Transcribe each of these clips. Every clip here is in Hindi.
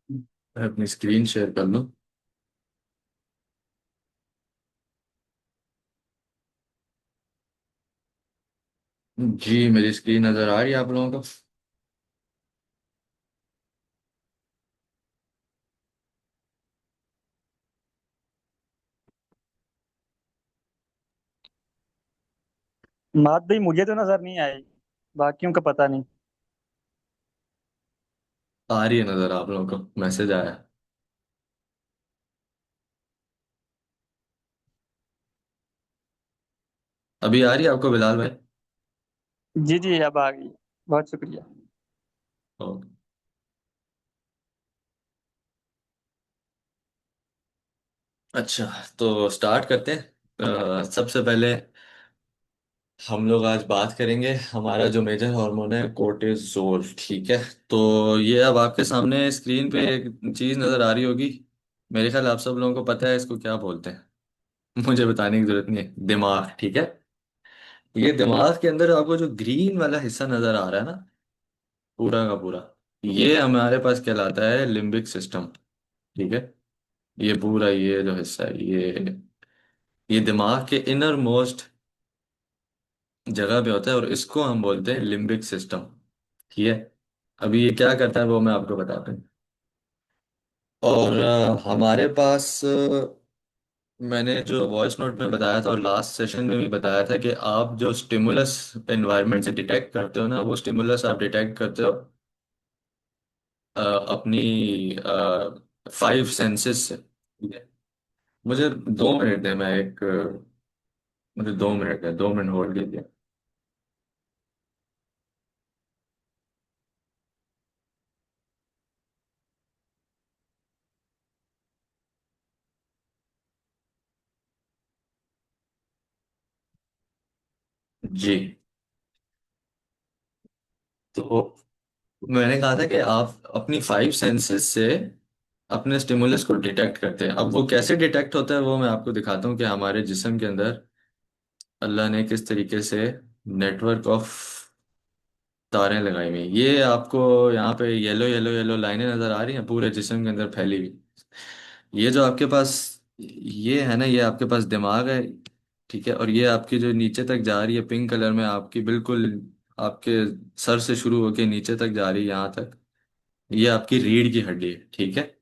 मैं अपनी स्क्रीन शेयर कर लूँ। जी, मेरी स्क्रीन नज़र आ रही है आप लोगों को? बात भाई मुझे तो नजर नहीं आई। बाकियों का पता नहीं। आ रही है नज़र आप लोगों को? मैसेज आया। अभी आ रही है आपको बिलाल भाई? जी जी, अब आ गई। बहुत शुक्रिया। ओके। अच्छा, तो स्टार्ट करते हैं। सबसे पहले हम लोग आज बात करेंगे, हमारा जो मेजर हार्मोन है कोर्टिसोल। ठीक है। तो ये अब आपके सामने स्क्रीन पे एक चीज नजर आ रही होगी। मेरे ख्याल आप सब लोगों को पता है इसको क्या बोलते हैं। मुझे बताने की जरूरत नहीं है, दिमाग। ठीक है। ये दिमाग के अंदर आपको जो ग्रीन वाला हिस्सा नजर आ रहा है ना, पूरा का पूरा, ये हमारे पास कहलाता है लिम्बिक सिस्टम। ठीक है। ये पूरा, ये जो हिस्सा है, ये दिमाग के इनर मोस्ट जगह पे होता है और इसको हम बोलते हैं लिम्बिक सिस्टम। ठीक है। अभी ये क्या करता है वो मैं आपको बताता हूँ। और हमारे पास मैंने जो वॉइस नोट में बताया था और लास्ट सेशन में भी बताया था कि आप जो स्टिमुलस एनवायरनमेंट से डिटेक्ट करते हो ना, वो स्टिमुलस आप डिटेक्ट करते हो अपनी 5 सेंसेस से। ठीक है। मुझे 2 मिनट दें, मैं एक मुझे 2 मिनट है, 2 मिनट होल्ड कीजिए। जी। तो मैंने कहा था कि आप अपनी 5 सेंसेस से अपने स्टिमुलस को डिटेक्ट करते हैं। अब वो कैसे डिटेक्ट होता है वो मैं आपको दिखाता हूँ कि हमारे जिस्म के अंदर अल्लाह ने किस तरीके से नेटवर्क ऑफ तारें लगाई हुई हैं। ये आपको यहाँ पे येलो येलो येलो लाइनें नजर आ रही हैं पूरे जिस्म के अंदर फैली हुई। ये जो आपके पास ये है ना, ये आपके पास दिमाग है। ठीक है। और ये आपकी जो नीचे तक जा रही है पिंक कलर में, आपकी बिल्कुल आपके सर से शुरू होके नीचे तक जा रही है यहाँ तक, ये आपकी रीढ़ की हड्डी है। ठीक है।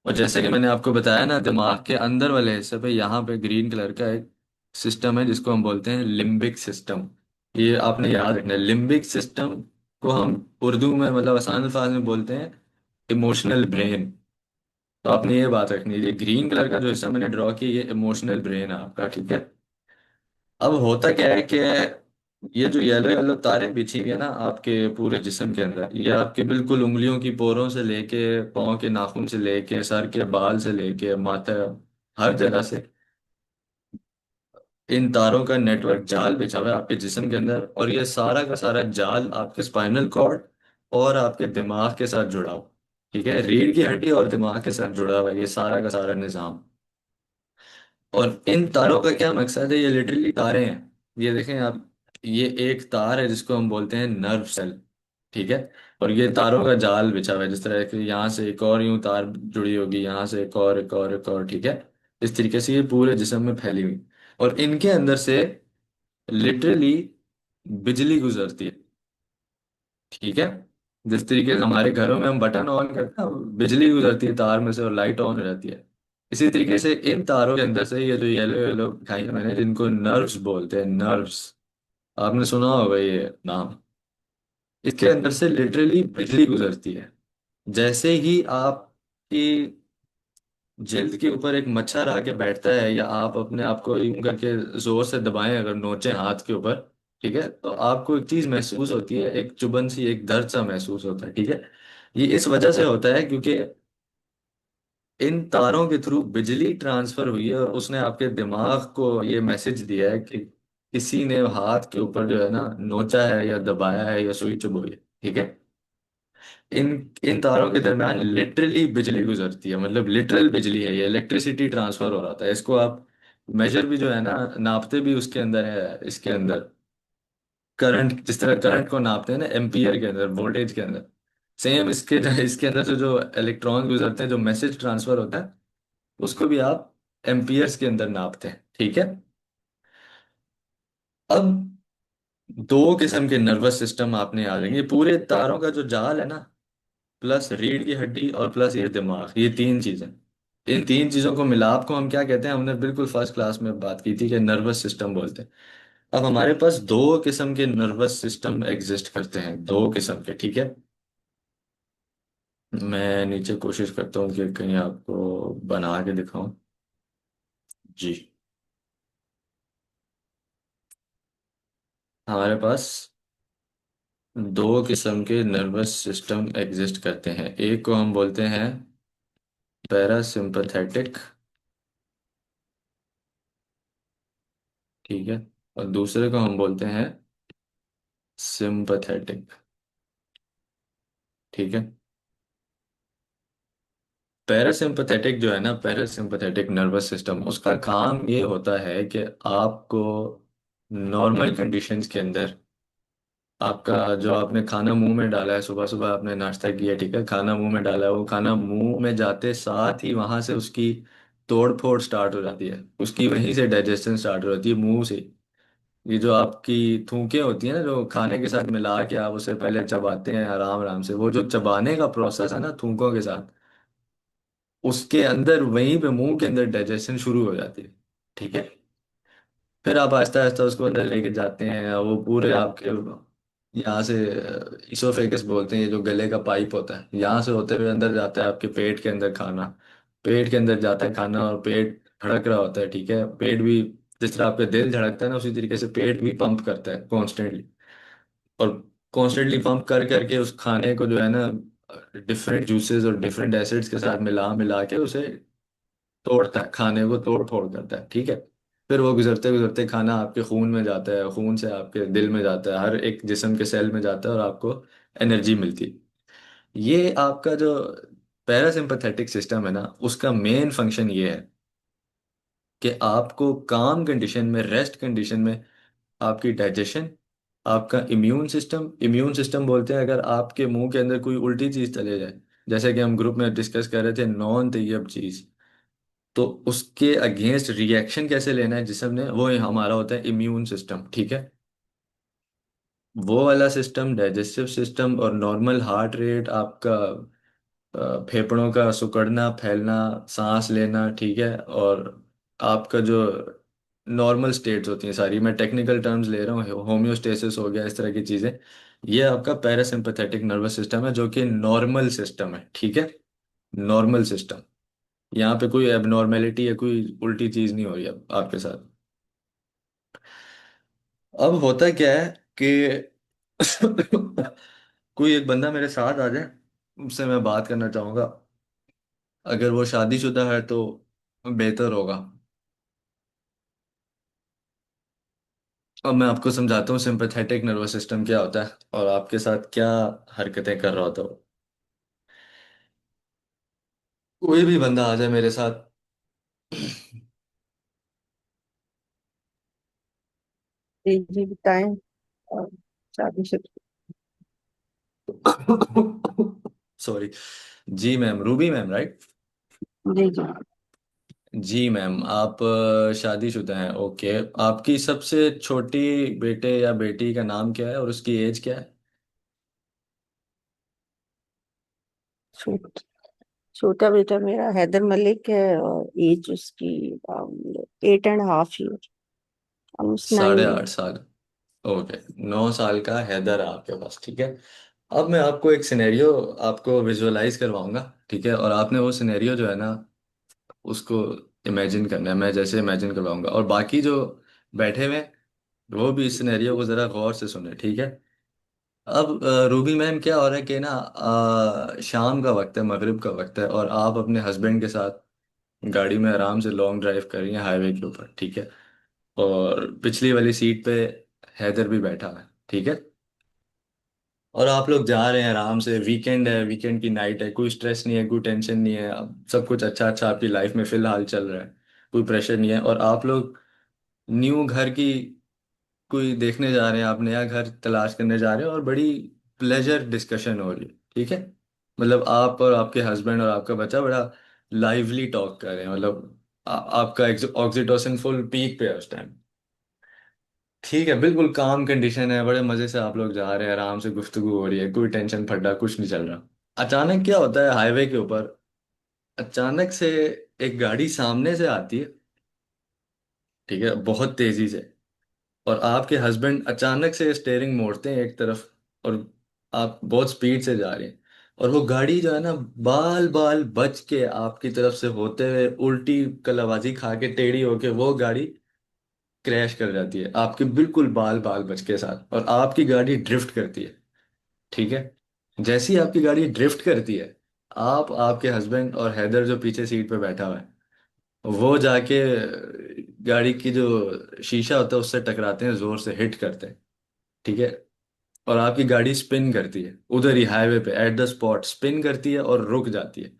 और जैसे कि मैंने आपको बताया ना, दिमाग के अंदर वाले हिस्से पे यहाँ पे ग्रीन कलर का एक सिस्टम है जिसको हम बोलते हैं लिम्बिक सिस्टम। ये आपने याद रखना है, लिम्बिक सिस्टम को हम उर्दू में मतलब आसान अल्फाज में बोलते हैं इमोशनल ब्रेन। तो आपने ये बात रखनी है, ये ग्रीन कलर का जो हिस्सा मैंने ड्रॉ किया, ये इमोशनल ब्रेन है आपका। ठीक है। अब होता क्या है कि ये जो येलो येलो तारें बिछी हुई है ना आपके पूरे जिस्म के अंदर, ये आपके बिल्कुल उंगलियों की पोरों से लेके पाँव के नाखून से लेके सर के बाल से लेके माथा, हर जगह से इन तारों का नेटवर्क जाल बिछा हुआ है आपके जिस्म के अंदर। और ये सारा का सारा जाल आपके स्पाइनल कॉर्ड और आपके दिमाग के साथ जुड़ा हुआ। ठीक है। रीढ़ की हड्डी और दिमाग के साथ जुड़ा हुआ है ये सारा का सारा निजाम। और इन तारों का क्या मकसद है? ये लिटरली तारे हैं। ये देखें आप, ये एक तार है जिसको हम बोलते हैं नर्व सेल। ठीक है। और ये तारों का जाल बिछा हुआ है, जिस तरह कि यहाँ से एक और यूं तार जुड़ी होगी, यहाँ से एक और एक और एक और। ठीक है। इस तरीके से ये पूरे जिस्म में फैली हुई, और इनके अंदर से लिटरली बिजली गुजरती है। ठीक है। जिस तरीके से हमारे घरों में हम बटन ऑन करते हैं, बिजली गुजरती है तार में से और लाइट ऑन हो जाती है। इसी तरीके से इन तारों के अंदर से ये जो येलो येलो दिखाई है मैंने, जिनको नर्व्स बोलते हैं, नर्व्स, आपने सुना होगा ये नाम। इसके अंदर से लिटरली बिजली गुजरती है। जैसे ही आपकी जिल्द के ऊपर एक मच्छर आके बैठता है, या आप अपने आप को यूं करके जोर से दबाएं, अगर नोचे हाथ के ऊपर, ठीक है, तो आपको एक चीज महसूस होती है, एक चुभन सी, एक दर्द सा महसूस होता है। ठीक है। ये इस वजह से होता है क्योंकि इन तारों के थ्रू बिजली ट्रांसफर हुई है और उसने आपके दिमाग को ये मैसेज दिया है कि किसी ने हाथ के ऊपर जो है ना नोचा है या दबाया है या सुई चुभ हुई है। ठीक है। इन इन तारों के दरम्यान लिटरली बिजली गुजरती है, मतलब लिटरल बिजली है, ये इलेक्ट्रिसिटी ट्रांसफर हो रहा था। इसको आप मेजर भी जो है ना, नापते भी उसके अंदर है, इसके अंदर करंट, जिस तरह करंट को नापते हैं ना एम्पियर के अंदर, वोल्टेज के अंदर, सेम इसके इसके अंदर से जो इलेक्ट्रॉन गुजरते हैं, जो मैसेज ट्रांसफर होता है, उसको भी आप एम्पियर्स के अंदर नापते हैं, ठीक है। अब दो किस्म के नर्वस सिस्टम आपने याद रखेंगे, पूरे तारों का जो जाल है ना, प्लस रीढ़ की हड्डी और प्लस ये दिमाग, ये तीन चीजें, इन तीन चीजों को मिलाप को हम क्या कहते हैं, हमने बिल्कुल फर्स्ट क्लास में बात की थी कि नर्वस सिस्टम बोलते हैं। अब हमारे पास दो किस्म के नर्वस सिस्टम एग्जिस्ट करते हैं, दो किस्म के, ठीक है। मैं नीचे कोशिश करता हूँ कि कहीं आपको बना के दिखाऊं। जी, हमारे पास दो किस्म के नर्वस सिस्टम एग्जिस्ट करते हैं। एक को हम बोलते हैं पैरासिम्पथेटिक, ठीक है, और दूसरे को हम बोलते हैं सिंपथेटिक, ठीक है। पैरासिम्पथेटिक जो है ना, पैरासिम्पथेटिक नर्वस सिस्टम, उसका काम ये होता है कि आपको नॉर्मल कंडीशंस के अंदर, आपका जो आपने खाना मुंह में डाला है, सुबह सुबह आपने नाश्ता किया, ठीक है, खाना मुंह में डाला है, वो खाना मुंह में जाते साथ ही वहां से उसकी तोड़ फोड़ स्टार्ट हो जाती है, उसकी वहीं से डाइजेशन स्टार्ट हो जाती है, मुंह से। ये जो आपकी थूकें होती हैं ना, जो खाने के साथ मिला के आप उसे पहले चबाते हैं आराम आराम से, वो जो चबाने का प्रोसेस है ना थूकों के साथ, उसके अंदर वहीं पे मुंह के अंदर डाइजेशन शुरू हो जाती है, ठीक है। फिर आप आहिस्ता आहिस्ता उसको अंदर लेके जाते हैं, वो पूरे आपके यहाँ से इसोफेगस बोलते हैं, ये जो गले का पाइप होता है, यहाँ से होते हुए अंदर जाता है आपके पेट के अंदर खाना, पेट के अंदर जाता है खाना, और पेट धड़क रहा होता है, ठीक है। पेट भी, जिस तरह आपका दिल धड़कता है ना, उसी तरीके से पेट भी पंप करता है कॉन्स्टेंटली, और कॉन्स्टेंटली पंप कर करके उस खाने को जो है ना डिफरेंट जूसेस और डिफरेंट एसिड्स के साथ मिला मिला के उसे तोड़ता है, खाने को तोड़ फोड़ करता है, ठीक है। फिर वो गुजरते गुजरते खाना आपके खून में जाता है, खून से आपके दिल में जाता है, हर एक जिस्म के सेल में जाता है, और आपको एनर्जी मिलती है। ये आपका जो पैरासिम्पथेटिक सिस्टम है ना, उसका मेन फंक्शन ये है कि आपको काम कंडीशन में, रेस्ट कंडीशन में, आपकी डाइजेशन, आपका इम्यून सिस्टम बोलते हैं अगर आपके मुंह के अंदर कोई उल्टी चीज चले जाए, जैसे कि हम ग्रुप में डिस्कस कर रहे थे, नॉन तैयब चीज, तो उसके अगेंस्ट रिएक्शन कैसे लेना है जिसम ने, वो हमारा होता है इम्यून सिस्टम, ठीक है। वो वाला सिस्टम, डाइजेस्टिव सिस्टम, और नॉर्मल हार्ट रेट, आपका फेफड़ों का सिकुड़ना फैलना, सांस लेना, ठीक है, और आपका जो नॉर्मल स्टेट्स होती हैं सारी, मैं टेक्निकल टर्म्स ले रहा हूँ, होम्योस्टेसिस हो गया, इस तरह की चीज़ें, ये आपका पैरासिम्पथेटिक नर्वस सिस्टम है, जो कि नॉर्मल सिस्टम है, ठीक है। नॉर्मल सिस्टम, यहाँ पे कोई एबनॉर्मेलिटी या कोई उल्टी चीज़ नहीं हो रही अब आपके साथ। अब होता क्या है कि कोई एक बंदा मेरे साथ आ जाए, उससे मैं बात करना चाहूँगा, अगर वो शादीशुदा है तो बेहतर होगा। अब मैं आपको समझाता हूँ सिंपैथेटिक नर्वस सिस्टम क्या होता है और आपके साथ क्या हरकतें कर रहा होता हो। कोई भी बंदा आ जाए मेरे साथ, जी जी बताएं। और शादी शुरू। सॉरी, जी मैम, रूबी मैम, राइट। जी जी। जी मैम, आप शादीशुदा हैं, ओके। आपकी सबसे छोटी बेटे या बेटी का नाम क्या है और उसकी एज क्या है? छोट छोटा बेटा मेरा हैदर मलिक है और एज उसकी 8.5 ईयर, ऑलमोस्ट साढ़े 9 ईयर। आठ साल ओके, 9 साल का हैदर है आपके पास, ठीक है। अब मैं आपको एक सिनेरियो आपको विजुअलाइज करवाऊंगा, ठीक है, और आपने वो सिनेरियो जो है ना उसको इमेजिन करना है, मैं जैसे इमेजिन करवाऊंगा, और बाकी जो बैठे हुए हैं, वो भी इस सिनेरियो को जरा गौर से सुने, ठीक है। अब रूबी मैम, क्या हो रहा है कि ना शाम का वक्त है, मगरिब का वक्त है, और आप अपने हस्बैंड के साथ गाड़ी में आराम से लॉन्ग ड्राइव कर रही हैं हाईवे के ऊपर, ठीक है, और पिछली वाली सीट पे हैदर भी बैठा है, ठीक है। और आप लोग जा रहे हैं आराम से, वीकेंड है, वीकेंड की नाइट है, कोई स्ट्रेस नहीं है, कोई टेंशन नहीं है, अब सब कुछ अच्छा अच्छा आपकी लाइफ में फिलहाल चल रहा है, कोई प्रेशर नहीं है, और आप लोग न्यू घर की कोई देखने जा रहे हैं, आप नया घर तलाश करने जा रहे हैं, और बड़ी प्लेजर डिस्कशन हो रही है, ठीक है। मतलब आप और आपके हस्बैंड और आपका बच्चा बड़ा लाइवली टॉक कर रहे हैं, मतलब आपका ऑक्सीटोसिन फुल पीक पे है उस टाइम। ठीक है, बिल्कुल काम कंडीशन है, बड़े मजे से आप लोग जा रहे हैं, आराम से गुफ्तगू हो रही है, कोई टेंशन फड्डा कुछ नहीं चल रहा। अचानक क्या होता है हाईवे के ऊपर, अचानक से एक गाड़ी सामने से आती है, ठीक है, बहुत तेजी से। और आपके हस्बैंड अचानक से स्टेयरिंग मोड़ते हैं एक तरफ, और आप बहुत स्पीड से जा रहे हैं, और वो गाड़ी जो है ना, बाल बाल बच के आपकी तरफ से होते हुए उल्टी कलाबाजी खा के टेढ़ी होके वो गाड़ी क्रैश कर जाती है आपके बिल्कुल बाल बाल बच के साथ, और आपकी गाड़ी ड्रिफ्ट करती है। ठीक है। जैसी आपकी गाड़ी ड्रिफ्ट करती है, आप, आपके हस्बैंड और हैदर जो पीछे सीट पे बैठा हुआ है, वो जाके गाड़ी की जो शीशा होता है उससे टकराते हैं, जोर से हिट करते हैं। ठीक है। और आपकी गाड़ी स्पिन करती है उधर ही हाईवे पे, एट द स्पॉट स्पिन करती है और रुक जाती है।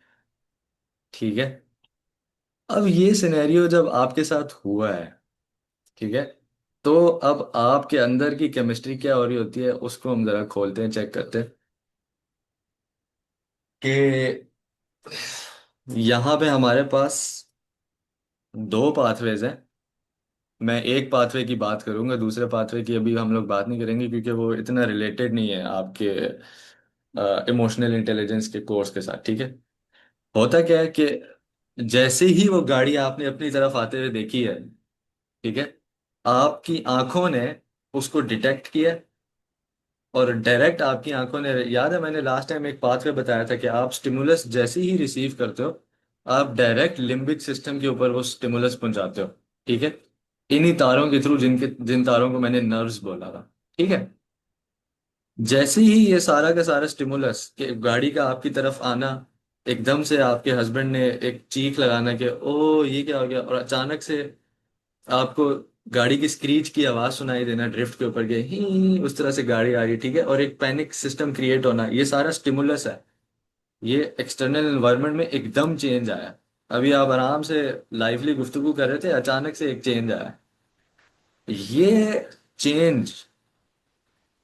ठीक है। अब ये सिनेरियो जब आपके साथ हुआ है, ठीक है, तो अब आपके अंदर की केमिस्ट्री क्या हो रही होती है उसको हम जरा खोलते हैं, चेक करते हैं कि यहाँ पे हमारे पास दो पाथवेज हैं। मैं एक पाथवे की बात करूंगा, दूसरे पाथवे की अभी हम लोग बात नहीं करेंगे क्योंकि वो इतना रिलेटेड नहीं है आपके इमोशनल इंटेलिजेंस के कोर्स के साथ। ठीक है। होता क्या है कि जैसे ही वो गाड़ी आपने अपनी तरफ आते हुए देखी है, ठीक है, आपकी आंखों ने उसको डिटेक्ट किया, और डायरेक्ट आपकी आंखों ने, याद है मैंने लास्ट टाइम एक पाथवे बताया था कि आप स्टिमुलस जैसे ही रिसीव करते हो, आप डायरेक्ट लिम्बिक सिस्टम के ऊपर वो स्टिमुलस पहुंचाते हो। ठीक है। इन्हीं तारों के थ्रू, जिनके जिन तारों को मैंने नर्व्स बोला था। ठीक है। जैसे ही ये सारा का सारा स्टिमुलस के गाड़ी का आपकी तरफ आना, एकदम से आपके हस्बैंड ने एक चीख लगाना कि ओ ये क्या हो गया, और अचानक से आपको गाड़ी की स्क्रीच की आवाज सुनाई देना, ड्रिफ्ट के ऊपर के ही उस तरह से गाड़ी आ रही है, ठीक है, और एक पैनिक सिस्टम क्रिएट होना, ये सारा स्टिमुलस है। ये एक्सटर्नल एनवायरनमेंट में एकदम चेंज आया। अभी आप आराम से लाइवली गुफ्तगू कर रहे थे, अचानक से एक चेंज आया। ये चेंज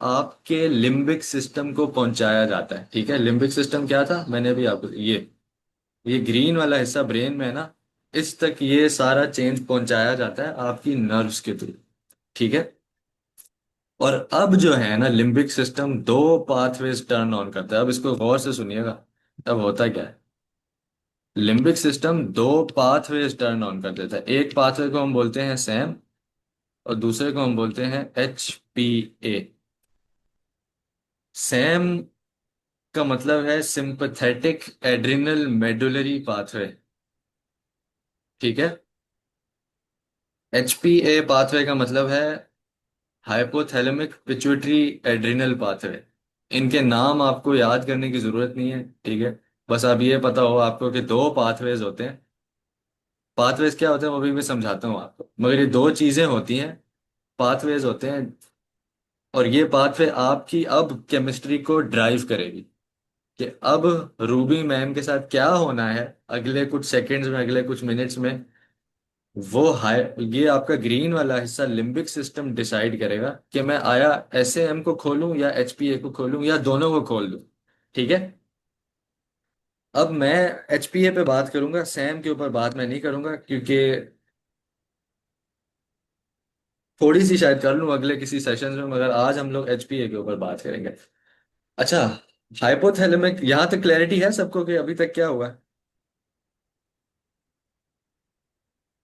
आपके लिम्बिक सिस्टम को पहुंचाया जाता है। ठीक है। लिम्बिक सिस्टम क्या था, मैंने भी आपको ये ग्रीन वाला हिस्सा ब्रेन में है ना, इस तक ये सारा चेंज पहुंचाया जाता है आपकी नर्व्स के थ्रू। ठीक है। और अब जो है ना, लिम्बिक सिस्टम दो पाथवेज टर्न ऑन करता है, अब इसको गौर से सुनिएगा। अब होता क्या है, लिम्बिक सिस्टम दो पाथवेज टर्न ऑन कर देता है। एक पाथवे को हम बोलते हैं सैम, और दूसरे को हम बोलते हैं HPA। सैम का मतलब है सिंपथेटिक एड्रिनल मेडुलरी पाथवे। ठीक है। HPA पाथवे का मतलब है हाइपोथैलेमिक पिट्यूटरी एड्रिनल पाथवे। इनके नाम आपको याद करने की जरूरत नहीं है, ठीक है। बस अब ये पता हो आपको कि दो पाथवेज होते हैं। पाथवेज क्या होते हैं वो भी मैं समझाता हूँ आपको, मगर ये दो चीजें होती हैं, पाथवेज होते हैं। और ये पाथवे आपकी अब केमिस्ट्री को ड्राइव करेगी कि अब रूबी मैम के साथ क्या होना है अगले कुछ सेकंड्स में, अगले कुछ मिनट्स में। वो हाई, ये आपका ग्रीन वाला हिस्सा लिम्बिक सिस्टम डिसाइड करेगा कि मैं आया SAM को खोलूं या HPA को खोलूं या दोनों को खोल दूं। ठीक है। अब मैं HPA पे बात करूंगा, सैम के ऊपर बात मैं नहीं करूंगा क्योंकि थोड़ी सी शायद कर लूं अगले किसी सेशन में, मगर आज हम लोग HPA के ऊपर बात करेंगे। अच्छा, हाइपोथैलेमिक, यहाँ तक क्लैरिटी है सबको कि अभी तक क्या हुआ?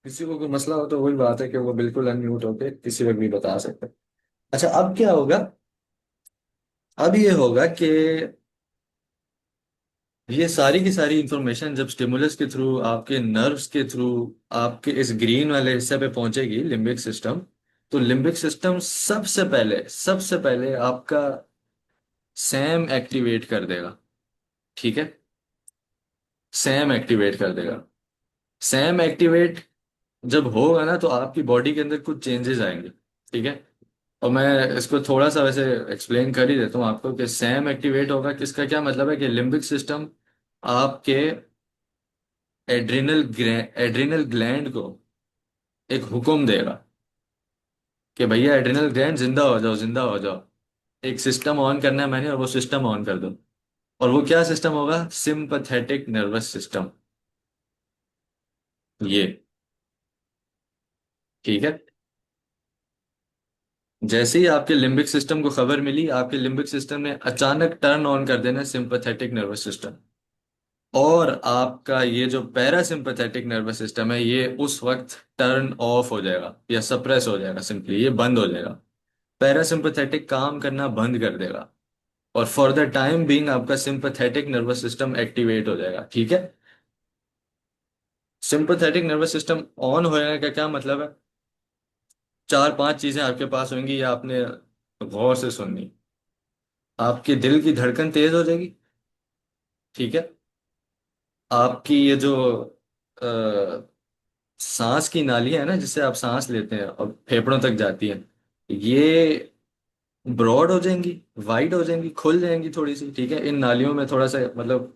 किसी को कोई मसला हो तो वही बात है कि वो बिल्कुल अनम्यूट होके किसी वक्त भी बता सकते हैं। अच्छा, अब क्या होगा, अब ये होगा कि ये सारी की सारी इंफॉर्मेशन जब स्टिमुलस के थ्रू, आपके नर्व्स के थ्रू, आपके इस ग्रीन वाले हिस्से पे पहुंचेगी, लिम्बिक सिस्टम, तो लिम्बिक सिस्टम सबसे पहले आपका सैम एक्टिवेट कर देगा। ठीक है। सैम एक्टिवेट कर देगा। सैम एक्टिवेट जब होगा ना, तो आपकी बॉडी के अंदर कुछ चेंजेस आएंगे। ठीक है। और मैं इसको थोड़ा सा वैसे एक्सप्लेन कर ही देता हूँ आपको कि सैम एक्टिवेट होगा किसका क्या मतलब है, कि लिम्बिक सिस्टम आपके एड्रिनल ग्लैंड को एक हुक्म देगा कि भैया एड्रिनल ग्लैंड जिंदा हो जाओ, जिंदा हो जाओ, एक सिस्टम ऑन करना है मैंने और वो सिस्टम ऑन कर दो। और वो क्या सिस्टम होगा? Sympathetic nervous system. ये, ठीक है। जैसे ही आपके लिम्बिक सिस्टम को खबर मिली, आपके लिम्बिक सिस्टम ने अचानक टर्न ऑन कर देना सिंपथेटिक नर्वस सिस्टम। और आपका ये जो पैरासिम्पथेटिक नर्वस सिस्टम है, ये उस वक्त टर्न ऑफ हो जाएगा या सप्रेस हो जाएगा, सिंपली ये बंद हो जाएगा। पैरासिम्पथेटिक काम करना बंद कर देगा। और फॉर द टाइम बीइंग आपका सिंपथेटिक नर्वस सिस्टम एक्टिवेट हो जाएगा, ठीक है। सिंपथेटिक नर्वस सिस्टम ऑन होने का क्या मतलब है? चार पांच चीजें आपके पास होंगी, ये आपने गौर से सुननी। आपके दिल की धड़कन तेज हो जाएगी, ठीक है। आपकी ये जो सांस की नालियां है ना, जिससे आप सांस लेते हैं और फेफड़ों तक जाती है, ये ब्रॉड हो जाएंगी, वाइड हो जाएंगी, खुल जाएंगी थोड़ी सी, ठीक है। इन नालियों में थोड़ा सा मतलब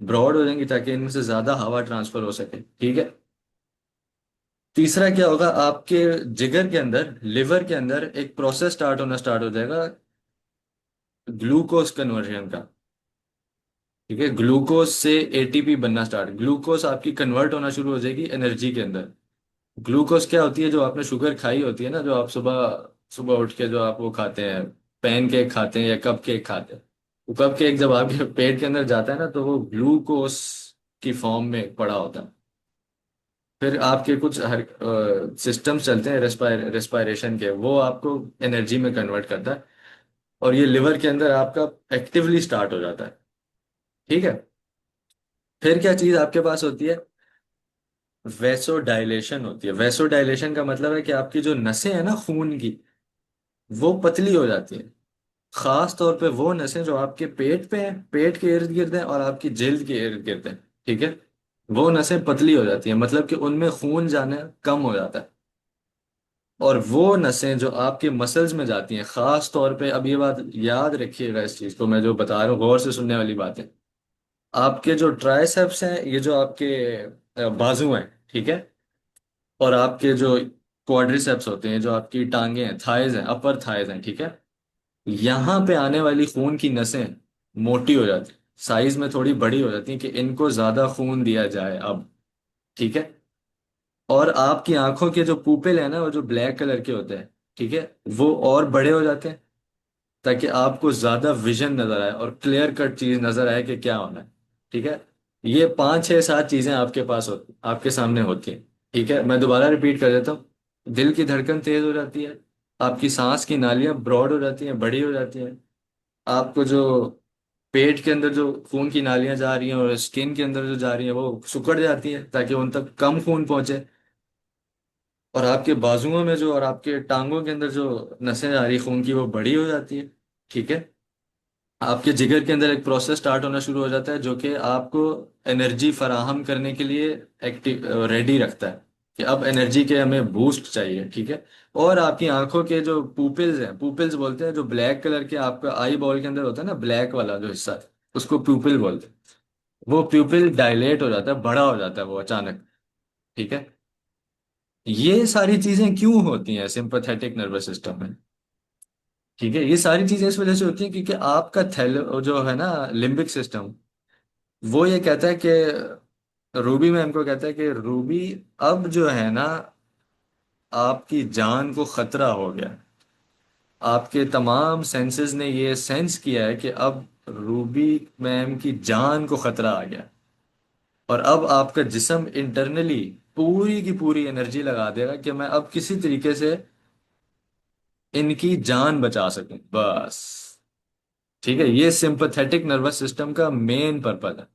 ब्रॉड हो जाएंगी, ताकि इनमें से ज्यादा हवा ट्रांसफर हो सके, ठीक है। तीसरा क्या होगा? आपके जिगर के अंदर, लिवर के अंदर एक प्रोसेस स्टार्ट हो जाएगा, ग्लूकोज कन्वर्जन का, ठीक है। ग्लूकोज से एटीपी बनना स्टार्ट, ग्लूकोज आपकी कन्वर्ट होना शुरू हो जाएगी एनर्जी के अंदर। ग्लूकोज क्या होती है? जो आपने शुगर खाई होती है ना, जो आप सुबह सुबह उठ के जो आप वो खाते हैं, पैन केक खाते हैं या कप केक खाते हैं, वो कप केक जब आपके पेट के अंदर जाता है ना, तो वो ग्लूकोज की फॉर्म में पड़ा होता है। फिर आपके कुछ हर सिस्टम्स चलते हैं रेस्पायरेशन के, वो आपको एनर्जी में कन्वर्ट करता है। और ये लिवर के अंदर आपका एक्टिवली स्टार्ट हो जाता है, ठीक है। फिर क्या चीज आपके पास होती है? वेसो डायलेशन होती है। वेसो डायलेशन का मतलब है कि आपकी जो नसें हैं ना खून की, वो पतली हो जाती है। खास तौर पे वो नसें जो आपके पेट पे हैं, पेट के इर्द गिर्द हैं, और आपकी जिल्द के इर्द गिर्द हैं, ठीक है। वो नसें पतली हो जाती हैं, मतलब कि उनमें खून जाना कम हो जाता है। और वो नसें जो आपके मसल्स में जाती हैं, खास तौर पे, अब ये बात याद रखिएगा, इस चीज को मैं जो बता रहा हूँ गौर से सुनने वाली बात है। आपके जो ट्राइसेप्स हैं, ये जो आपके बाजू हैं, ठीक है। और आपके जो क्वाड्रिसेप्स होते हैं, जो आपकी टांगे हैं, थाइज हैं, अपर थाइज हैं, ठीक है। यहाँ पे आने वाली खून की नसें मोटी हो जाती, साइज में थोड़ी बड़ी हो जाती हैं, कि इनको ज्यादा खून दिया जाए अब, ठीक है। और आपकी आंखों के जो पुपिल है ना, वो जो ब्लैक कलर के होते हैं, ठीक है, वो और बड़े हो जाते हैं, ताकि आपको ज्यादा विजन नजर आए और क्लियर कट चीज नजर आए कि क्या होना है, ठीक है। ये पांच छह सात चीजें आपके पास होती, आपके सामने होती हैं, ठीक है। मैं दोबारा रिपीट कर देता हूँ। दिल की धड़कन तेज हो जाती है, आपकी सांस की नालियां ब्रॉड हो जाती हैं, बड़ी हो जाती हैं। आपको जो पेट के अंदर जो खून की नालियां जा रही हैं और स्किन के अंदर जो जा रही हैं, वो सिकुड़ जाती हैं, ताकि उन तक कम खून पहुंचे। और आपके बाजुओं में जो, और आपके टांगों के अंदर जो नसें जा रही खून की, वो बड़ी हो जाती है, ठीक है। आपके जिगर के अंदर एक प्रोसेस स्टार्ट होना शुरू हो जाता है, जो कि आपको एनर्जी फराहम करने के लिए एक्टिव रेडी रखता है, कि अब एनर्जी के हमें बूस्ट चाहिए, ठीक है। और आपकी आंखों के जो पुपिल्स हैं, पुपिल्स बोलते हैं, जो ब्लैक कलर के आपका आई बॉल के अंदर होता है ना, ब्लैक वाला जो हिस्सा है, उसको प्यूपिल बोलते हैं। वो प्यूपिल डायलेट हो जाता है, बड़ा हो जाता है वो अचानक, ठीक है। ये सारी चीजें क्यों होती हैं सिंपैथेटिक नर्वस सिस्टम में? ठीक है, ये सारी चीजें इस वजह से होती हैं, क्योंकि आपका थैल जो है ना, लिम्बिक सिस्टम, वो ये कहता है कि, रूबी मैम को कहता है कि रूबी, अब जो है ना, आपकी जान को खतरा हो गया। आपके तमाम सेंसेस ने ये सेंस किया है कि अब रूबी मैम की जान को खतरा आ गया। और अब आपका जिस्म इंटरनली पूरी की पूरी एनर्जी लगा देगा कि मैं अब किसी तरीके से इनकी जान बचा सकूं, बस। ठीक है, ये सिंपैथेटिक नर्वस सिस्टम का मेन पर्पज है,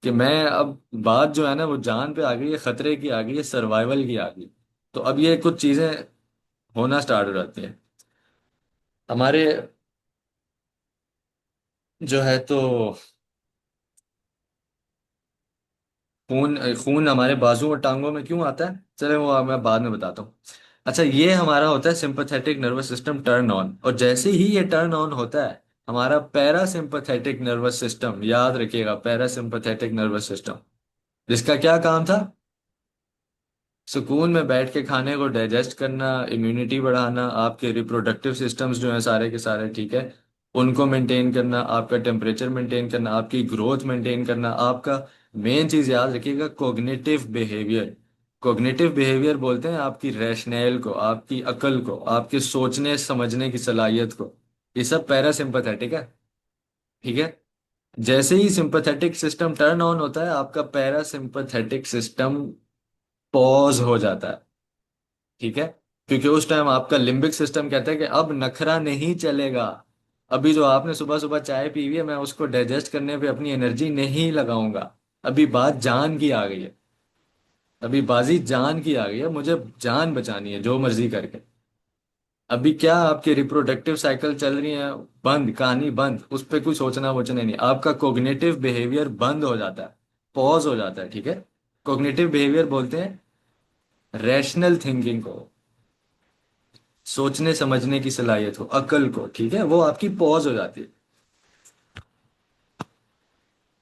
कि मैं अब, बात जो है ना, वो जान पे आ गई है, खतरे की आ गई है, सर्वाइवल की आ गई। तो अब ये कुछ चीजें होना स्टार्ट हो जाती हैं हमारे, जो है तो, खून खून हमारे बाजू और टांगों में क्यों आता है, चले वो मैं बाद में बताता हूँ। अच्छा, ये हमारा होता है sympathetic nervous system turn on, और जैसे ही ये टर्न ऑन होता है, हमारा पैरासिम्पैथेटिक नर्वस सिस्टम, याद रखिएगा, पैरासिम्पैथेटिक नर्वस सिस्टम, जिसका क्या काम था? सुकून में बैठ के खाने को डाइजेस्ट करना, इम्यूनिटी बढ़ाना, आपके रिप्रोडक्टिव सिस्टम्स जो हैं सारे के सारे, ठीक है, उनको मेंटेन करना, आपका टेम्परेचर मेंटेन करना, आपकी ग्रोथ मेंटेन करना, आपका मेन चीज याद रखिएगा कोग्निटिव बिहेवियर। कोग्निटिव बिहेवियर बोलते हैं आपकी रैशनैल को, आपकी अकल को, आपके सोचने समझने की सलाहियत को। ये सब पैरासिम्पथेटिक है। ठीक है। जैसे ही सिंपैथेटिक सिस्टम टर्न ऑन होता है, आपका पैरासिम्पथेटिक सिस्टम पॉज हो जाता है। ठीक है। क्योंकि उस टाइम आपका लिम्बिक सिस्टम कहता है कि अब नखरा नहीं चलेगा। अभी जो आपने सुबह सुबह चाय पी हुई है, मैं उसको डाइजेस्ट करने पे अपनी एनर्जी नहीं लगाऊंगा। अभी बात जान की आ गई है। अभी बाजी जान की आ गई है, मुझे जान बचानी है जो मर्जी करके। अभी क्या आपके रिप्रोडक्टिव साइकिल चल रही है, बंद, कहानी बंद, उस पर कुछ सोचना वोचना नहीं। आपका कोग्निटिव बिहेवियर बंद हो जाता है, पॉज हो जाता है। ठीक है। कोग्निटिव बिहेवियर बोलते हैं रैशनल थिंकिंग को, सोचने समझने की सलाहियत को, अकल को। ठीक है, वो आपकी पॉज हो जाती है।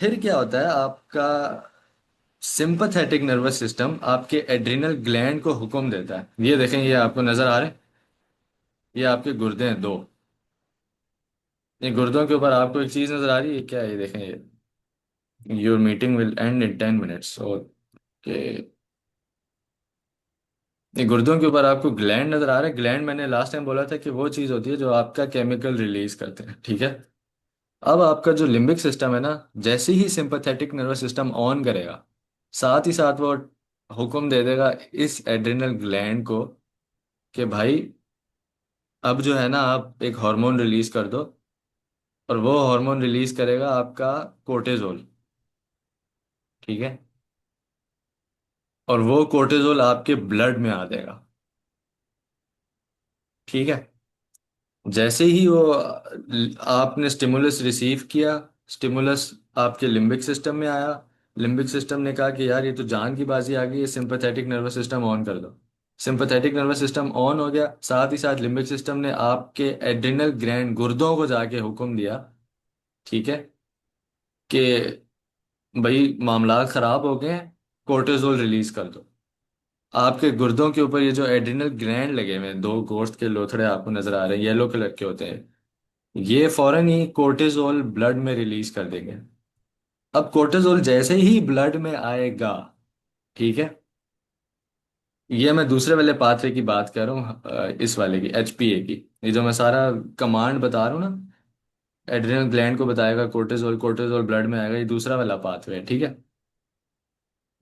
फिर क्या होता है, आपका सिंपथेटिक नर्वस सिस्टम आपके एड्रिनल ग्लैंड को हुक्म देता है। ये देखें, ये आपको नजर आ रहे हैं, ये आपके गुर्दे हैं दो। ये गुर्दों के ऊपर आपको एक चीज नजर आ रही है, क्या है ये देखें, ये your meeting will and in 10 minutes. Okay. ये गुर्दों के ऊपर आपको ग्लैंड नजर आ रहा है। ग्लैंड मैंने लास्ट टाइम बोला था कि वो चीज होती है जो आपका केमिकल रिलीज करते हैं। ठीक है। अब आपका जो लिम्बिक सिस्टम है ना, जैसे ही सिंपैथेटिक नर्वस सिस्टम ऑन करेगा, साथ ही साथ वो हुक्म दे देगा इस एड्रिनल ग्लैंड को कि भाई अब जो है ना, आप एक हार्मोन रिलीज कर दो। और वो हार्मोन रिलीज करेगा आपका कोर्टिजोल। ठीक है। और वो कोर्टिजोल आपके ब्लड में आ जाएगा। ठीक है। जैसे ही वो आपने स्टिमुलस रिसीव किया, स्टिमुलस आपके लिम्बिक सिस्टम में आया, लिम्बिक सिस्टम ने कहा कि यार ये तो जान की बाजी आ गई है, सिंपैथेटिक नर्वस सिस्टम ऑन कर दो। सिंपैथेटिक नर्वस सिस्टम ऑन हो गया, साथ ही साथ लिम्बिक सिस्टम ने आपके एड्रिनल ग्लैंड गुर्दों को जाके हुक्म दिया। ठीक है। कि भाई मामला खराब हो गए हैं, कोर्टिजोल रिलीज कर दो। आपके गुर्दों के ऊपर ये जो एड्रिनल ग्लैंड लगे हुए हैं, दो गोश्त के लोथड़े आपको नजर आ रहे हैं, येलो कलर के होते हैं। ये फौरन ही कोर्टिजोल ब्लड में रिलीज कर देंगे। अब कोर्टिजोल जैसे ही ब्लड में आएगा, ठीक है, ये मैं दूसरे वाले पाथवे की बात कर रहा हूँ, इस वाले की, एचपीए की। ये जो मैं सारा कमांड बता रहा हूँ ना, एड्रिनल ग्लैंड को बताएगा कोर्टिजोल, कोर्टिजोल ब्लड में आएगा, ये दूसरा वाला पाथवे है। ठीक है।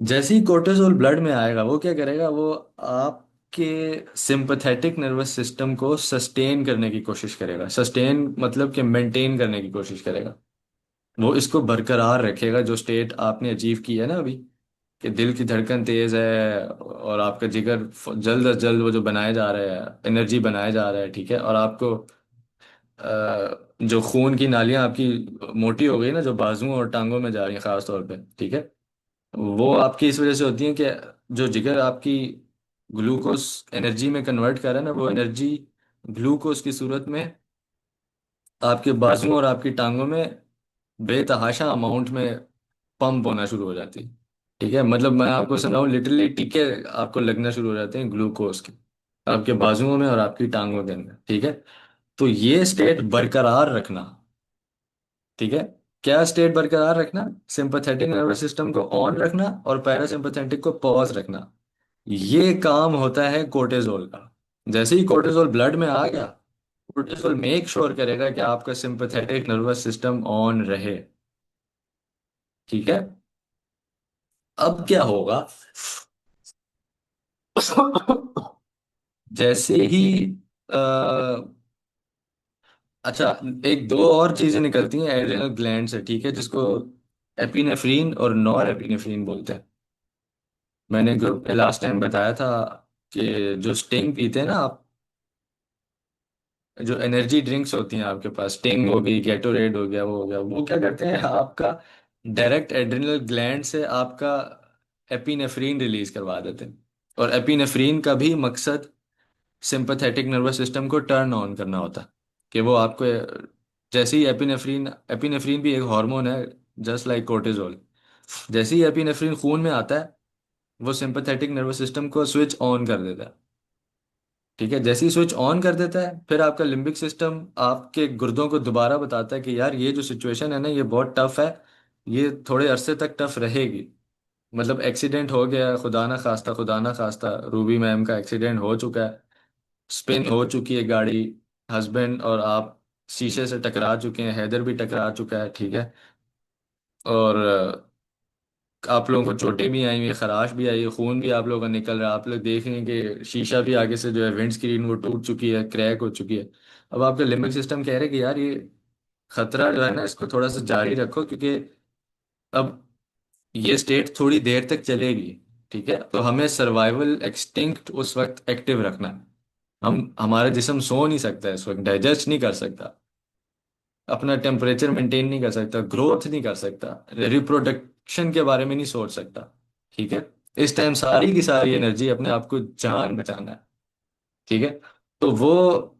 जैसे ही कोर्टिजोल ब्लड में आएगा, वो क्या करेगा, वो आपके सिंपैथेटिक नर्वस सिस्टम को सस्टेन करने की कोशिश करेगा। सस्टेन मतलब कि मेंटेन करने की कोशिश करेगा। वो इसको बरकरार रखेगा, जो स्टेट आपने अचीव की है ना अभी, कि दिल की धड़कन तेज है और आपका जिगर जल्द अज जल्द वो जो बनाया जा रहा है, एनर्जी बनाया जा रहा है। ठीक है। और आपको जो खून की नालियां आपकी मोटी हो गई ना, जो बाजुओं और टांगों में जा रही हैं खास तौर पे। ठीक है। वो आपकी इस वजह से होती है कि जो जिगर आपकी ग्लूकोज एनर्जी में कन्वर्ट कर रहा है ना, वो एनर्जी ग्लूकोज की सूरत में आपके बाजुओं और आपकी टांगों में बेतहाशा अमाउंट में पंप होना शुरू हो जाती है। ठीक है। मतलब मैं आपको समझाऊं, लिटरली टीके आपको लगना शुरू हो जाते हैं ग्लूकोज के, आपके बाजुओं में और आपकी टांगों के अंदर। ठीक है। तो ये स्टेट बरकरार रखना। ठीक है। क्या स्टेट बरकरार रखना, सिंपैथेटिक नर्वस सिस्टम को ऑन रखना और पैरासिम्पैथेटिक को पॉज रखना। ये काम होता है कोर्टिजोल का। जैसे ही कोर्टिजोल ब्लड में आ गया, कोर्टिजोल मेक श्योर करेगा कि आपका सिंपैथेटिक नर्वस सिस्टम ऑन रहे। ठीक है। अब क्या होगा, जैसे ही अ, अच्छा, एक दो और चीजें निकलती हैं एड्रिनल ग्लैंड से। ठीक है। जिसको एपिनेफ्रीन और नॉर एपिनेफ्रीन बोलते हैं। मैंने ग्रुप में लास्ट टाइम बताया था कि जो स्टिंग पीते हैं ना आप, जो एनर्जी ड्रिंक्स होती हैं आपके पास, स्टिंग हो गई, गेटोरेड हो गया, वो हो गया, वो क्या करते हैं, आपका डायरेक्ट एड्रिनल ग्लैंड से आपका एपिनेफ्रीन रिलीज करवा देते हैं। और एपिनेफ्रीन का भी मकसद सिंपैथेटिक नर्वस सिस्टम को टर्न ऑन करना होता है। कि वो आपको जैसे ही एपिनेफ्रीन, एपिनेफ्रीन भी एक हार्मोन है जस्ट लाइक कोर्टिजोल। जैसे ही एपिनेफ्रीन खून में आता है, वो सिंपैथेटिक नर्वस सिस्टम को स्विच ऑन कर देता है। ठीक है, जैसे ही स्विच ऑन कर देता है, फिर आपका लिम्बिक सिस्टम आपके गुर्दों को दोबारा बताता है कि यार ये जो सिचुएशन है ना, ये बहुत टफ है, ये थोड़े अरसे तक टफ रहेगी। मतलब एक्सीडेंट हो गया, खुदा ना खास्ता रूबी मैम का एक्सीडेंट हो चुका है, स्पिन हो चुकी है गाड़ी, हस्बैंड और आप शीशे से टकरा चुके हैं, हैदर भी टकरा चुका है, ठीक है। और आप लोगों को चोटें भी आई हुई है, खराश भी आई है, खून भी आप लोगों का निकल रहा है, आप लोग देख रहे हैं कि शीशा भी आगे से जो है विंड स्क्रीन वो टूट चुकी है, क्रैक हो चुकी है। अब आपका लिम्बिक सिस्टम कह रहे हैं कि यार ये खतरा जो है ना, इसको थोड़ा सा जारी रखो, क्योंकि अब ये स्टेट थोड़ी देर तक चलेगी। ठीक है, तो हमें सर्वाइवल एक्सटिंक्ट उस वक्त एक्टिव रखना है। हम हमारा जिस्म सो नहीं सकता इस वक्त, डाइजेस्ट नहीं कर सकता, अपना टेम्परेचर मेंटेन नहीं कर सकता, ग्रोथ नहीं कर सकता, रिप्रोडक्शन के बारे में नहीं सोच सकता। ठीक है, इस टाइम सारी की सारी एनर्जी अपने आप को जान बचाना है। ठीक है, तो वो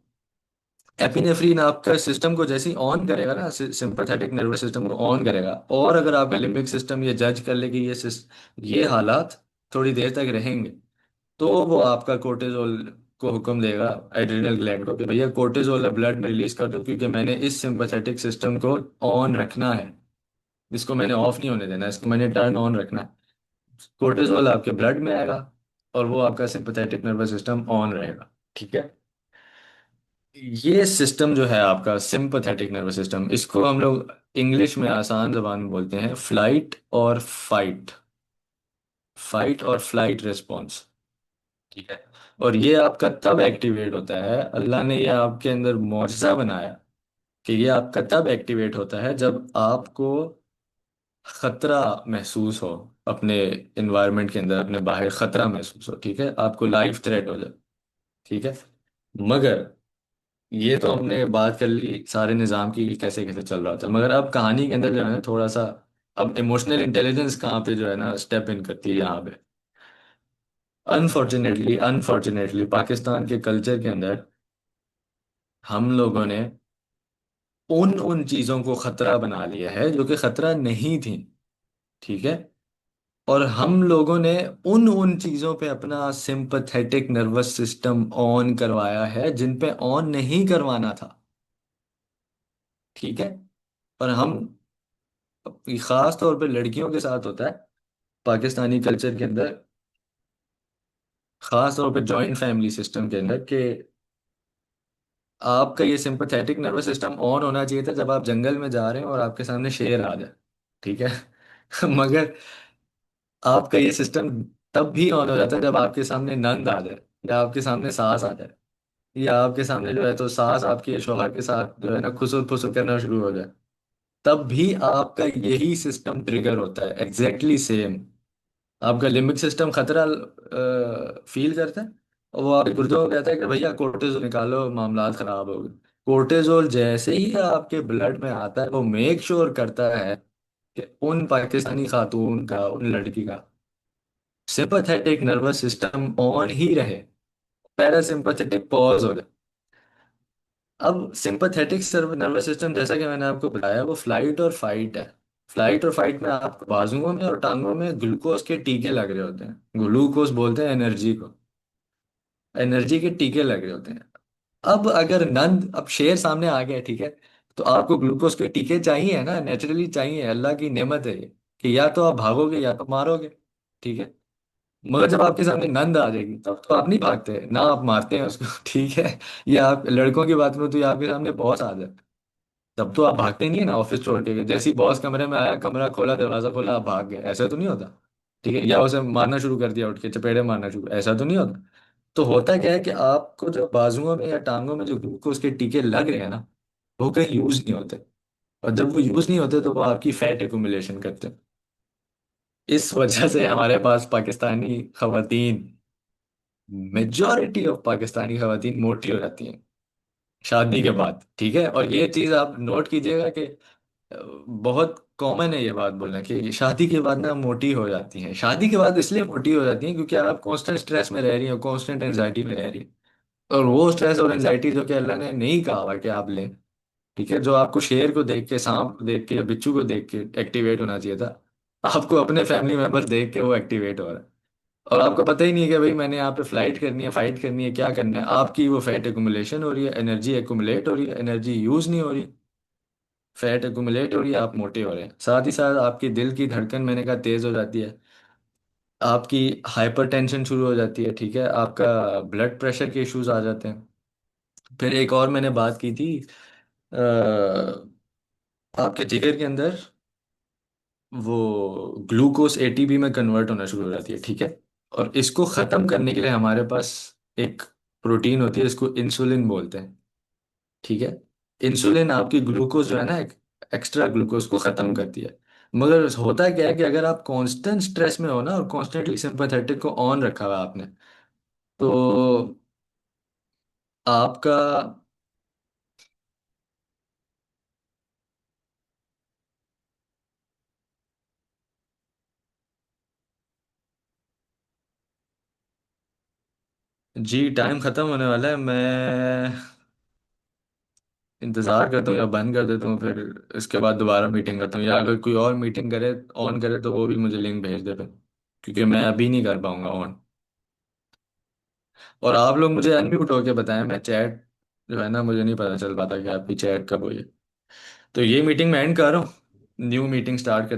एपिनेफ्रीन आपका सिस्टम को जैसे ही ऑन करेगा ना, सिंपैथेटिक नर्वस सिस्टम को ऑन करेगा, और अगर आपका लिम्बिक सिस्टम ये जज कर ले कि ये हालात थोड़ी देर तक रहेंगे, तो वो आपका कोर्टिजोल को हुक्म देगा एड्रिनल ग्लैंड को कि भैया कोर्टिजोल ब्लड में रिलीज कर दो, क्योंकि मैंने इस सिंपैथेटिक सिस्टम को ऑन रखना है, इसको मैंने ऑफ नहीं होने देना, इसको मैंने टर्न ऑन रखना है। कोर्टिजोल आपके ब्लड में आएगा और वो आपका सिंपैथेटिक नर्वस सिस्टम ऑन रहेगा। ठीक है, ये सिस्टम जो है आपका सिंपैथेटिक नर्वस सिस्टम, इसको हम लोग इंग्लिश में आसान जबान में बोलते हैं फ्लाइट और फाइट, फाइट और फ्लाइट रिस्पॉन्स। ठीक है, और ये आपका तब एक्टिवेट होता है, अल्लाह ने ये आपके अंदर मुआजिजा बनाया कि ये आपका तब एक्टिवेट होता है जब आपको खतरा महसूस हो, अपने इन्वायरमेंट के अंदर, अपने बाहर खतरा महसूस हो। ठीक है, आपको लाइफ थ्रेट हो जाए। ठीक है, मगर ये तो हमने बात कर ली सारे निज़ाम की कि कैसे कैसे चल रहा था, मगर अब कहानी के अंदर जो है ना थोड़ा सा, अब इमोशनल इंटेलिजेंस कहाँ पे जो है ना स्टेप इन करती है यहाँ पे। अनफॉर्चुनेटली अनफॉर्चुनेटली पाकिस्तान के कल्चर के अंदर हम लोगों ने उन उन चीजों को खतरा बना लिया है जो कि खतरा नहीं थी। ठीक है, और हम लोगों ने उन उन चीजों पे अपना सिंपैथेटिक नर्वस सिस्टम ऑन करवाया है जिन पे ऑन नहीं करवाना था। ठीक है, और हम, खास तौर पे लड़कियों के साथ होता है पाकिस्तानी कल्चर के अंदर, खास तौर पे जॉइंट फैमिली सिस्टम के अंदर, कि आपका ये सिंपैथेटिक नर्वस सिस्टम ऑन होना चाहिए था जब आप जंगल में जा रहे हैं और आपके सामने शेर आ जाए। ठीक है, मगर आपका ये सिस्टम तब भी ऑन हो जाता है जब आपके सामने नंद आ जाए, या आपके सामने सास आ जाए, या आपके सामने जो है तो सास आपके शौहर के साथ जो है ना खुसुर फुसुर करना शुरू हो जाए। तब भी आपका यही सिस्टम ट्रिगर होता है, एग्जैक्टली सेम। आपका लिम्बिक सिस्टम खतरा फील करता है, और वो आपके गुर्दों को कहता है कि भैया कोर्टिजोल निकालो, मामला खराब हो गए। कोर्टिजोल जैसे ही आपके ब्लड में आता है, वो मेक श्योर करता है कि उन पाकिस्तानी खातून का, उन लड़की का सिंपैथेटिक नर्वस सिस्टम ऑन ही रहे, पैरासिम्पैथेटिक पॉज हो जाए। अब सिंपैथेटिक नर्वस सिस्टम, जैसा कि मैंने आपको बताया, वो फ्लाइट और फाइट है। फ्लाइट और फाइट में आपको बाजुओं में और टांगों में ग्लूकोज के टीके लग रहे होते हैं, ग्लूकोज बोलते हैं एनर्जी को, एनर्जी के टीके लग रहे होते हैं। अब अगर नंद, अब शेर सामने आ गया, ठीक है, तो आपको ग्लूकोज के टीके चाहिए ना, नेचुरली चाहिए, अल्लाह की नेमत है ये, कि या तो आप भागोगे या तो मारोगे। ठीक है, मगर जब आपके सामने नंद आ जाएगी तब तो आप नहीं भागते ना, आप मारते हैं उसको। ठीक है, या आप लड़कों की बात करूं तो ये आपके सामने बॉस आ जाए, तब तो आप भागते नहीं है ना, ऑफिस छोड़ के, जैसे ही बॉस कमरे में आया, कमरा खोला, दरवाजा खोला, आप भाग गए, ऐसा तो नहीं होता। ठीक है, या उसे मारना शुरू कर दिया, उठ के चपेड़े मारना शुरू, ऐसा तो नहीं होता। तो होता क्या है कि आपको जो बाजुओं में या टांगों में जो ग्लूकोज के टीके लग रहे हैं ना, वो कहीं यूज नहीं होते, और जब वो यूज नहीं होते तो वो आपकी फैट एक्यूमुलेशन करते हैं। इस वजह से हमारे पास पाकिस्तानी खवातीन, मेजॉरिटी ऑफ पाकिस्तानी खवातीन मोटी हो जाती हैं शादी के बाद। ठीक है, और ये चीज आप नोट कीजिएगा कि बहुत कॉमन है ये बात बोलना कि शादी के बाद ना मोटी हो जाती हैं। शादी के बाद इसलिए मोटी हो जाती हैं क्योंकि आप कांस्टेंट स्ट्रेस में रह रही हो, कांस्टेंट एंजाइटी में रह रही हो, और वो स्ट्रेस और एंजाइटी जो कि अल्लाह ने नहीं कहा हुआ कि आप लें। ठीक है, जो आपको शेर को देख के, सांप को देख के या बिच्छू को देख के एक्टिवेट होना चाहिए था, आपको अपने फैमिली मेंबर देख के वो एक्टिवेट हो रहा है। और आपको पता ही नहीं है कि भाई मैंने यहाँ पे फ्लाइट करनी है, फाइट करनी है, क्या करना है। आपकी वो फैट एक्युमुलेशन हो रही है, एनर्जी एक्युमुलेट हो रही है, एनर्जी यूज नहीं हो रही, फैट एक्युमुलेट हो रही है, आप मोटे हो रहे हैं। साथ ही साथ आपकी दिल की धड़कन मैंने कहा तेज हो जाती है, आपकी हाइपरटेंशन शुरू हो जाती है, ठीक है, आपका ब्लड प्रेशर के इश्यूज आ जाते हैं। फिर एक और मैंने बात की थी, आपके जिगर के अंदर वो ग्लूकोज एटीपी में कन्वर्ट होना शुरू हो जाती है, ठीक है। और इसको खत्म करने के लिए हमारे पास एक प्रोटीन होती है, इसको इंसुलिन बोलते हैं, ठीक है। इंसुलिन आपकी ग्लूकोज जो है ना, एक्स्ट्रा ग्लूकोज को खत्म करती है। मगर होता क्या है कि अगर आप कांस्टेंट स्ट्रेस में हो ना, और कॉन्स्टेंटली सिंपैथेटिक को ऑन रखा हुआ है आपने, तो आपका, जी टाइम खत्म होने वाला है। मैं इंतजार करता हूँ या बंद कर देता हूँ, फिर इसके बाद दोबारा मीटिंग करता हूँ, या अगर कोई और मीटिंग करे, ऑन करे, तो वो भी मुझे लिंक भेज दे फिर, क्योंकि मैं अभी नहीं कर पाऊंगा ऑन। और आप लोग मुझे अनम्यूट होके बताएं, मैं चैट जो है ना, मुझे नहीं पता चल पाता कि आपकी चैट कब हुई है। तो ये मीटिंग मैं एंड कर रहा हूँ, न्यू मीटिंग स्टार्ट कर